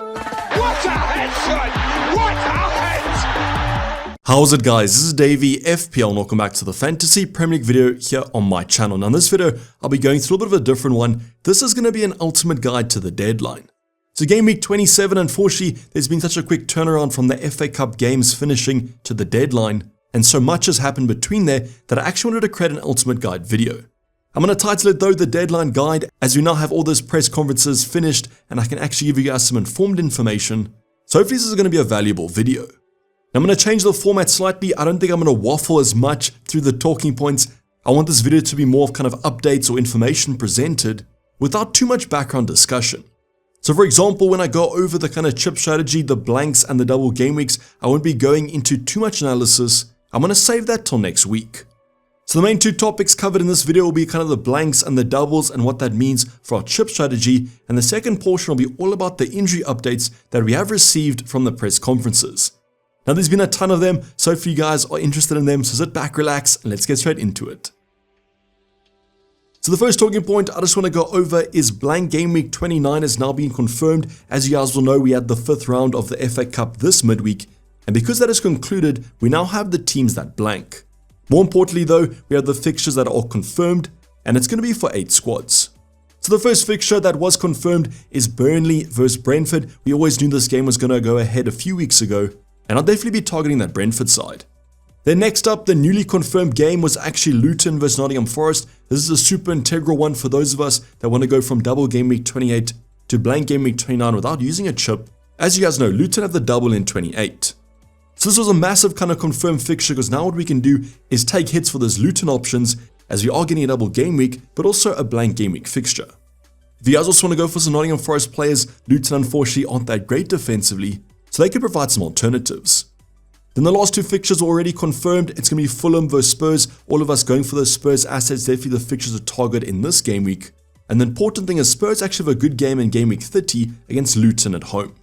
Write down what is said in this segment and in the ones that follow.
What a headshot! What a head! How's it, guys? This is Dayvy, FPL, and welcome back to the Fantasy Premier League video here on my channel. Now in this video, I'll be going through a bit of a different one. This is going to be an ultimate guide to the deadline. So game week 27, unfortunately, there's been such a quick turnaround from the FA Cup games finishing to the deadline, and so much has happened between there that I actually wanted to create an ultimate guide video. I'm going to title it though the deadline guide, as we now have all those press conferences finished and I can actually give you guys some informed information. So hopefully this is going to be a valuable video. Now I'm going to change the format slightly. I don't think I'm going to waffle as much through the talking points. I want this video to be more of kind of updates or information presented without too much background discussion. So for example, when I go over the kind of chip strategy, the blanks and the double game weeks, I won't be going into too much analysis. I'm going to save that till next week. So the main two topics covered in this video will be kind of the blanks and the doubles and what that means for our chip strategy, and the second portion will be all about the injury updates that we have received from the press conferences. Now there's been a ton of them, so if you guys are interested in them, so sit back, relax, and let's get straight into it. So the first talking point I just want to go over is blank game week 29 has now been confirmed. As you guys will know, we had the 5th round of the FA Cup this midweek, and because that is concluded, we now have the teams that blank. More importantly though, we have the fixtures that are confirmed, and it's going to be for 8 squads. So the first fixture that was confirmed is Burnley versus Brentford. We always knew this game was going to go ahead a few weeks ago, and I'll definitely be targeting that Brentford side. Then next up, the newly confirmed game was actually Luton versus Nottingham Forest. This is a super integral one for those of us that want to go from double game week 28 to blank game week 29 without using a chip. As you guys know, Luton have the double in 28. So this was a massive kind of confirmed fixture, because now what we can do is take hits for those Luton options, as we are getting a double game week, but also a blank game week fixture. If you guys also want to go for some Nottingham Forest players, Luton unfortunately aren't that great defensively, so they could provide some alternatives. Then the last two fixtures are already confirmed. It's going to be Fulham versus Spurs. All of us going for those Spurs assets, definitely the fixtures to target in this game week. And the important thing is Spurs actually have a good game in game week 30 against Luton at home.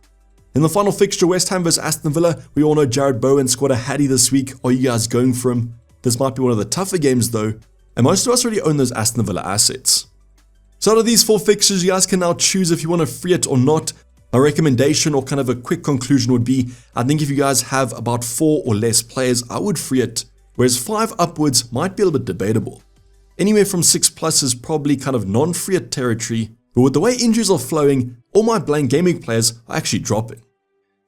In the final fixture, West Ham vs Aston Villa, we all know Jared Bowen scored a hattie this week. Are you guys going for him? This might be one of the tougher games though, and most of us already own those Aston Villa assets. So out of these 4 fixtures, you guys can now choose if you want to free it or not. My recommendation or kind of a quick conclusion would be, I think if you guys have about 4 or less players, I would free it, whereas 5 upwards might be a little bit debatable. Anywhere from 6 plus is probably kind of non-free it territory, but with the way injuries are flowing, all my blank gaming players are actually dropping.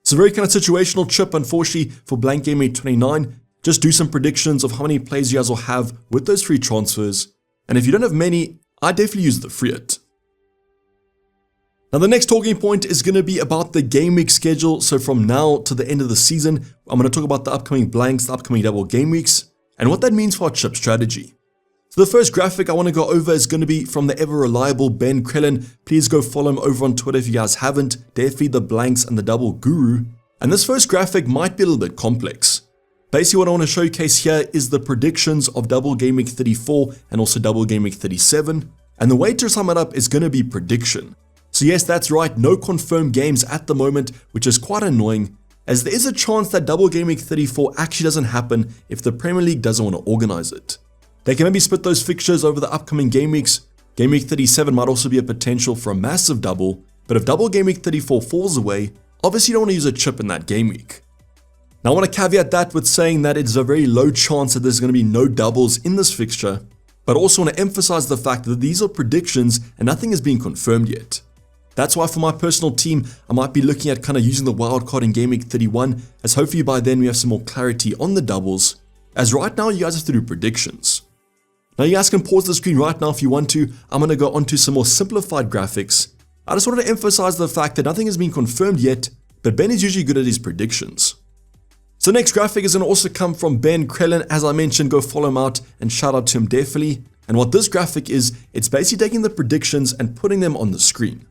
It's a very kind of situational chip, unfortunately, for blank game week 29. Just do some predictions of how many players you guys will have with those free transfers. And if you don't have many, I definitely use the free it. Now the next talking point is going to be about the game week schedule. So from now to the end of the season, I'm going to talk about the upcoming blanks, the upcoming double game weeks, and what that means for our chip strategy. So the first graphic I want to go over is going to be from the ever reliable Ben Krellin. Please go follow him over on Twitter if you guys haven't. Definitely the blanks and the double guru. And this first graphic might be a little bit complex. Basically what I want to showcase here is the predictions of double game week 34 and also double game week 37. And the way to sum it up is going to be prediction. So yes, that's right, no confirmed games at the moment, which is quite annoying, as there is a chance that double game week 34 actually doesn't happen if the Premier League doesn't want to organize it. They can maybe split those fixtures over the upcoming game weeks. Game week 37 might also be a potential for a massive double, but if double game week 34 falls away, obviously you don't want to use a chip in that game week. Now I want to caveat that with saying that it's a very low chance that there's going to be no doubles in this fixture, but also want to emphasize the fact that these are predictions and nothing is being confirmed yet. That's why for my personal team, I might be looking at kind of using the wildcard in game week 31, as hopefully by then we have some more clarity on the doubles, as right now you guys have to do predictions. Now you guys can pause the screen right now if you want to. I'm going to go on to some more simplified graphics. I just wanted to emphasize the fact that nothing has been confirmed yet, but Ben is usually good at his predictions. So next graphic is going to also come from Ben Krellin. As I mentioned, go follow him out and shout out to him definitely. And what this graphic is, it's basically taking the predictions and putting them on the screen.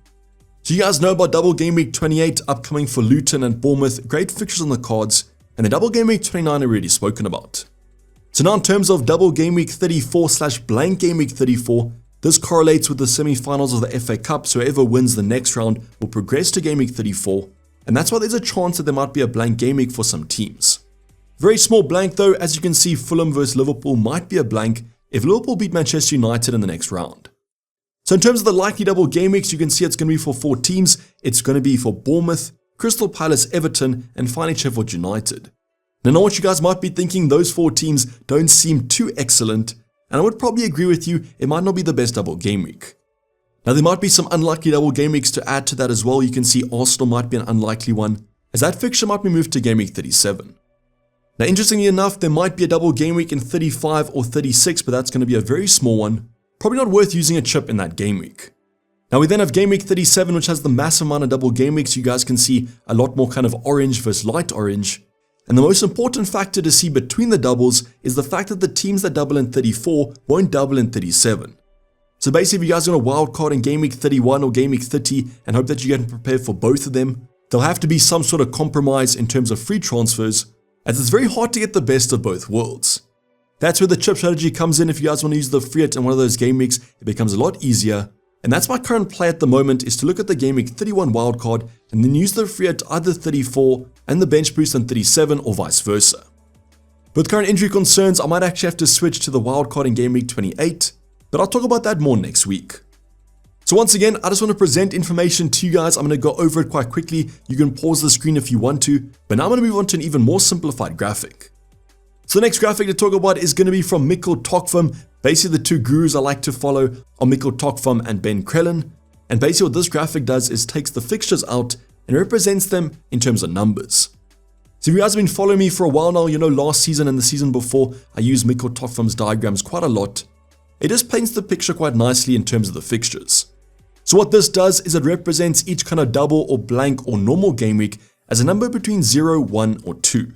So you guys know about double game week 28 upcoming for Luton and Bournemouth. Great fixtures on the cards. And the double game week 29 are already spoken about. So now in terms of double game week 34 / blank game week 34, this correlates with the semi-finals of the FA Cup, so whoever wins the next round will progress to game week 34, and that's why there's a chance that there might be a blank game week for some teams. Very small blank though, as you can see Fulham versus Liverpool might be a blank if Liverpool beat Manchester United in the next round. So in terms of the likely double game weeks, you can see it's going to be for 4 teams. It's going to be for Bournemouth, Crystal Palace, Everton, and finally Sheffield United. Now I know what you guys might be thinking, those 4 teams don't seem too excellent, and I would probably agree with you, it might not be the best double game week. Now there might be some unlikely double game weeks to add to that as well. You can see Arsenal might be an unlikely one, as that fixture might be moved to game week 37. Now interestingly enough, there might be a double game week in 35 or 36, but that's going to be a very small one. Probably not worth using a chip in that game week. Now we then have game week 37, which has the massive amount of double game weeks. You guys can see a lot more kind of orange versus light orange. And the most important factor to see between the doubles is the fact that the teams that double in 34 won't double in 37. So basically, if you guys are on a wild card in game week 31 or game week 30 and hope that you're getting prepared for both of them, there'll have to be some sort of compromise in terms of free transfers, as it's very hard to get the best of both worlds. That's where the chip strategy comes in. If you guys want to use the free hit in one of those game weeks, it becomes a lot easier. And that's my current play at the moment, is to look at the game week 31 wildcard and then use the free hit either 34 and the bench boost on 37 or vice versa. With current injury concerns, I might actually have to switch to the wildcard in game week 28, but I'll talk about that more next week. So once again, I just want to present information to you guys. I'm going to go over it quite quickly. You can pause the screen if you want to, but now I'm going to move on to an even more simplified graphic. So the next graphic to talk about is going to be from Mikkel Tokfum. Basically, the 2 gurus I like to follow are Mikkel Tokfum and Ben Krellen. And basically what this graphic does is takes the fixtures out and represents them in terms of numbers. So if you guys have been following me for a while now, you know last season and the season before, I used Mikkel Tokfum's diagrams quite a lot. It just paints the picture quite nicely in terms of the fixtures. So what this does is it represents each kind of double or blank or normal game week as a number between 0, 1, or 2.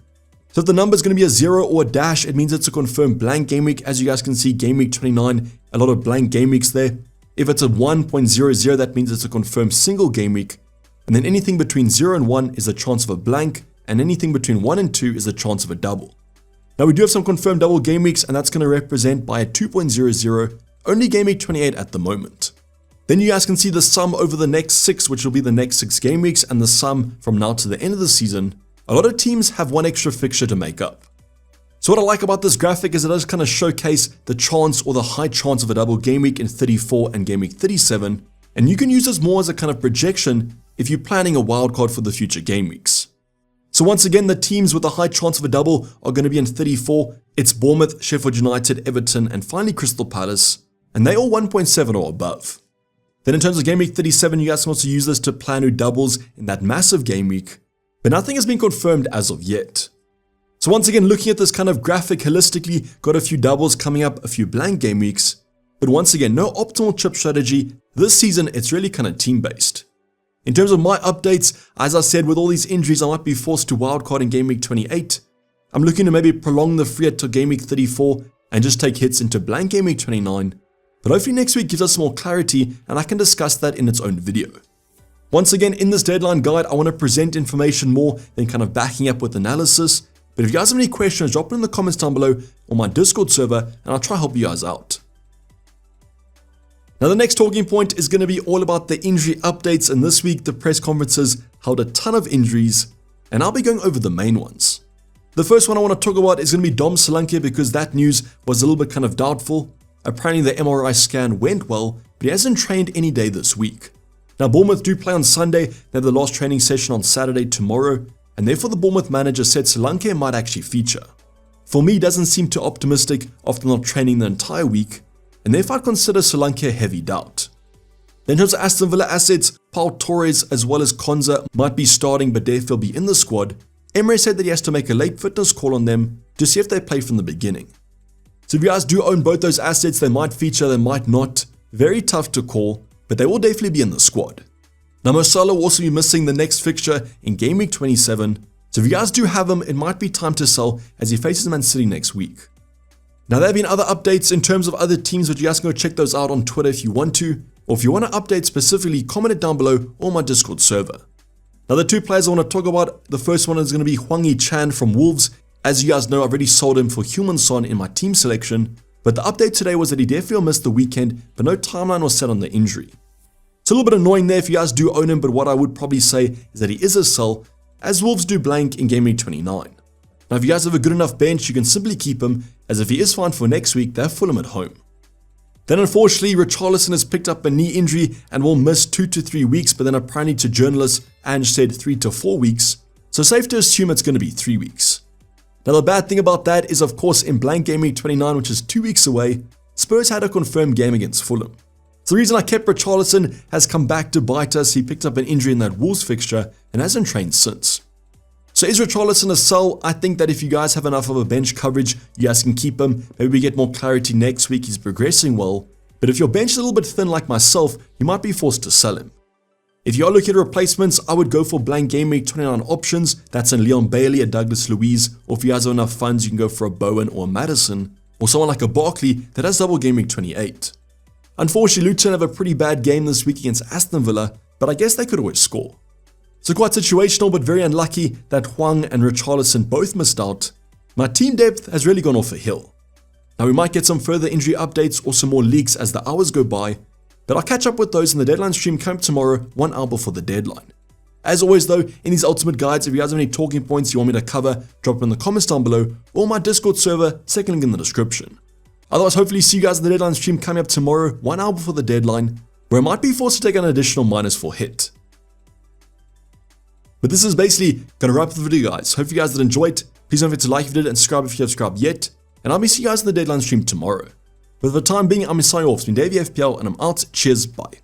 So if the number is going to be a 0 or a dash, it means it's a confirmed blank game week. As you guys can see, game week 29, a lot of blank game weeks there. If it's a 1.00, that means it's a confirmed single game week. And then anything between 0 and 1 is a chance of a blank, and anything between 1 and 2 is a chance of a double. Now we do have some confirmed double game weeks, and that's going to represent by a 2.00, only game week 28 at the moment. Then you guys can see the sum over the next 6, which will be the next 6 game weeks, and the sum from now to the end of the season. A lot of teams have one extra fixture to make up. So what I like about this graphic is it does kind of showcase the chance or the high chance of a double game week in 34 and game week 37, and you can use this more as a kind of projection if you're planning a wildcard for the future game weeks. So once again, the teams with a high chance of a double are going to be in 34. It's Bournemouth, Sheffield United, Everton, and finally Crystal Palace, and they all 1.7 or above. Then in terms of game week 37, you guys can also use this to plan who doubles in that massive game week, but nothing has been confirmed as of yet. So once again, looking at this kind of graphic holistically, got a few doubles coming up, a few blank game weeks, but once again, no optimal chip strategy. This season, it's really kind of team-based. In terms of my updates, as I said, with all these injuries, I might be forced to wildcard in game week 28. I'm looking to maybe prolong the free hit to game week 34 and just take hits into blank game week 29. But hopefully next week gives us more clarity and I can discuss that in its own video. Once again, in this deadline guide, I want to present information more than kind of backing up with analysis. But if you guys have any questions, drop it in the comments down below on my Discord server and I'll try to help you guys out. Now the next talking point is going to be all about the injury updates, and this week the press conferences held a ton of injuries and I'll be going over the main ones. The first one I want to talk about is going to be Dom Solanke, because that news was a little bit kind of doubtful. Apparently the MRI scan went well, but he hasn't trained any day this week. Now Bournemouth do play on Sunday, they have the last training session on Saturday tomorrow, and therefore the Bournemouth manager said Solanke might actually feature. For me, it doesn't seem too optimistic after not training the entire week, and therefore I'd consider Solanke a heavy doubt. Then in terms of Aston Villa assets, Paul Torres as well as Konza might be starting, but therefore be in the squad. Emre said that he has to make a late fitness call on them to see if they play from the beginning. So if you guys do own both those assets, they might feature, they might not. Very tough to call, but they will definitely be in the squad. Now Mo Salah will also be missing the next fixture in game week 27, so if you guys do have him, it might be time to sell as he faces Man City next week. Now there have been other updates in terms of other teams, but you guys can go check those out on Twitter if you want to, or if you want to update specifically, comment it down below on my Discord server. Now the 2 players I want to talk about, the first one is going to be Hwang Hee-chan from Wolves. As you guys know, I've already sold him for Heung-min Son in my team selection, but the update today was that he definitely missed the weekend, but no timeline was set on the injury. It's a little bit annoying there if you guys do own him, but what I would probably say is that he is a sell, as Wolves do blank in game week 29. Now if you guys have a good enough bench, you can simply keep him, as if he is fine for next week, they have Fulham at home. Then unfortunately, Richarlison has picked up a knee injury and will miss 2 to 3 weeks, but then apparently to journalists, Ange said 3 to 4 weeks. So safe to assume it's going to be 3 weeks. Now the bad thing about that is of course in blank game week 29, which is 2 weeks away, Spurs had a confirmed game against Fulham. So the reason I kept Richarlison has come back to bite us. He picked up an injury in that Wolves fixture and hasn't trained since. So is Richarlison a sell? I think that if you guys have enough of a bench coverage, you guys can keep him. Maybe we get more clarity next week. He's progressing well. But if your bench is a little bit thin like myself, you might be forced to sell him. If you are looking at replacements, I would go for blank game week 29 options. That's a Leon Bailey, a Douglas Luiz, or if you guys have enough funds, you can go for a Bowen or a Madison, or someone like a Barkley that has double game week 28. Unfortunately, Luton have a pretty bad game this week against Aston Villa, but I guess they could always score. So quite situational, but very unlucky that Hwang and Richarlison both missed out. My team depth has really gone off a hill. Now we might get some further injury updates or some more leaks as the hours go by, but I'll catch up with those in the deadline stream coming tomorrow, 1 hour before the deadline. As always though, in these ultimate guides, if you guys have any talking points you want me to cover, drop them in the comments down below, or my Discord server, second link in the description. Otherwise, hopefully see you guys in the deadline stream coming up tomorrow, 1 hour before the deadline, where I might be forced to take an additional -4 hit. But this is basically going to wrap up the video, guys. Hope you guys did enjoy it. Please don't forget to like if you did and subscribe if you haven't subscribed yet. And I'll be seeing you guys in the deadline stream tomorrow. But for the time being, I'm signing off. It's been Dayvy FPL and I'm out. Cheers, bye.